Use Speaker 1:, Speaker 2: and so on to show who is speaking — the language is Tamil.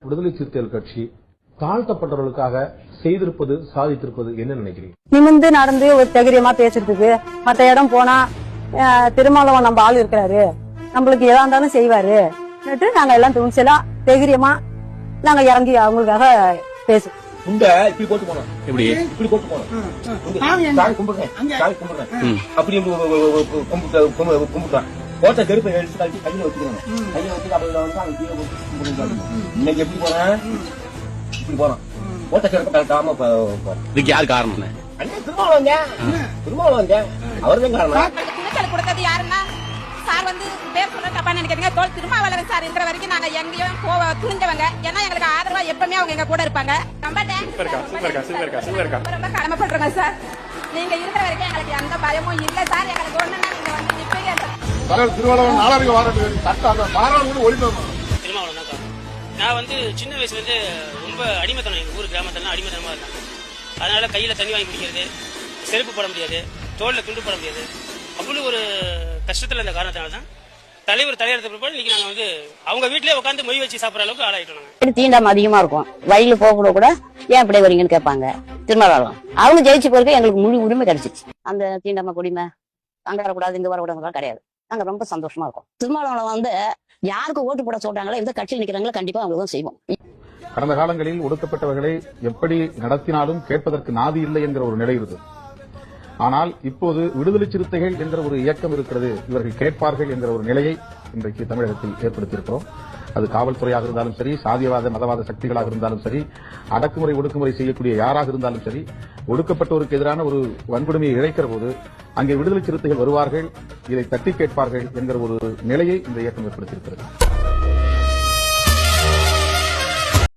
Speaker 1: விடுதலை சிறுத்தைகள் கட்சி தாழ்த்தப்பட்டவர்களுக்காக செய்திருப்பது சாதித்திருப்பது என்ன நினைக்கிறீங்க?
Speaker 2: நிமிந்து நடந்து ஒரு தைரியமா பேசுறதுக்கு, மத்த இடம் போனா திருமாவளவன் நம்ம ஆள் இருக்கிறாரு, நம்மளுக்கு எதா இருந்தாலும் செய்வாரு, நாங்க எல்லாம் துணிச்சலா தைரியமா நாங்க இறங்கி அவங்களுக்காக பேசுவோம்.
Speaker 3: இப்படி போட்டு போனோம், இப்படி போட்டு போனோம், சாமி கும்பிடுறேன் அப்படி கும்பிடுறான். போட்ட கருப்பை எடுத்து கழிச்சு கையில வச்சுக்கணும், கையில வச்சு அவங்க கீழே போட்டு இன்னைக்கு எப்படி போறேன், இப்படி போறோம். போட்ட கருப்பை கலக்காம
Speaker 4: இதுக்கு யாரு காரணம்?
Speaker 3: திருமாவளவன் அவர்தான் காரணம்.
Speaker 5: கொடுத்தது யாருன்னா சார் வந்து பேர் சொல்ல தப்பா நினைக்கிறீங்க. தோல் திருமாவளவன் சார் இருக்கிற வரைக்கும் நாங்க எங்கேயும் துணிஞ்சவங்க. ஏன்னா எங்களுக்கு ஆதரவா எப்பவுமே அவங்க எங்க கூட இருப்பாங்க. ரொம்ப கடமைப்படுறோங்க சார். நீங்க இருக்கிற வரைக்கும் எங்களுக்கு எந்த பயமும் இல்ல சார். எங்களுக்கு ஒண்ணுன்னா நீங்க வந்து நிப்பீங்க.
Speaker 6: திருமாவளவன் நாளாக
Speaker 7: திருமாவளவன் தான் காரணம். நான் வந்து சின்ன வயசுல இருந்து ரொம்ப அடிமைத்தனம், எங்க ஊர் கிராமத்துல அடிமைத்தனமா இருந்தேன். அதனால கையில தண்ணி வாங்கி குடிக்கிறது, செருப்பு போட முடியாது, தோல்ல துண்டு போட முடியாது, அவ்வளவு ஒரு கஷ்டத்துல இருந்த காரணத்தினால்தான் தலைவர் தலையெடுத்த பிற்பாடு இன்னைக்கு நாங்க வந்து அவங்க வீட்லயே உட்காந்து மொய் வச்சு சாப்பிடற அளவுக்கு ஆளாயிட்டோம்.
Speaker 2: தீண்டாம அதிகமா இருக்கும். வயலுக்கு போக கூட ஏன் இப்படி வரீங்கன்னு கேட்பாங்க. திருமாவளவன் அவங்க ஜெயிச்சு போறதுக்கு எங்களுக்கு முழு உரிமை கிடைச்சிச்சு. அந்த தீண்டாம குடிமை அங்க வரக்கூடாது இங்க வரக்கூடாது கிடையாது. நாங்க ரொம்ப சந்தோஷமா இருக்கோம். திருமாவளவன் வந்து யாருக்கு ஓட்டு போட சொல்றாங்களோ, எந்த கட்சியில் நிக்கிறாங்களோ கண்டிப்பா அவங்களும் செய்வோம்.
Speaker 1: கடந்த காலங்களில் ஒடுக்கப்பட்டவர்களை எப்படி நடத்தினாலும் கேட்பதற்கு நாதி இல்லை என்கிற ஒரு நிலை இருந்தது. ஆனால் இப்போது விடுதலை சிறுத்தைகள் என்கிற ஒரு இயக்கம் இருக்கிறது, இவர்கள் கேட்பார்கள் என்கிற ஒரு நிலையை இன்றைக்கு தமிழகத்தில் ஏற்படுத்தியிருக்கிறோம். அது காவல்துறையாக இருந்தாலும் சரி, சாதியவாத மதவாத சக்திகளாக இருந்தாலும் சரி, அடக்குமுறை ஒடுக்குமுறை செய்யக்கூடிய யாராக இருந்தாலும் சரி, ஒடுக்கப்பட்டோருக்கு எதிரான ஒரு வன்கொடுமையை இழைக்கிற போது அங்கே விடுதலை சிறுத்தைகள் வருவார்கள், இதை தட்டி கேட்பார்கள் என்கிற ஒரு நிலையை இந்த இயக்கம் ஏற்படுத்தியிருக்கிறது.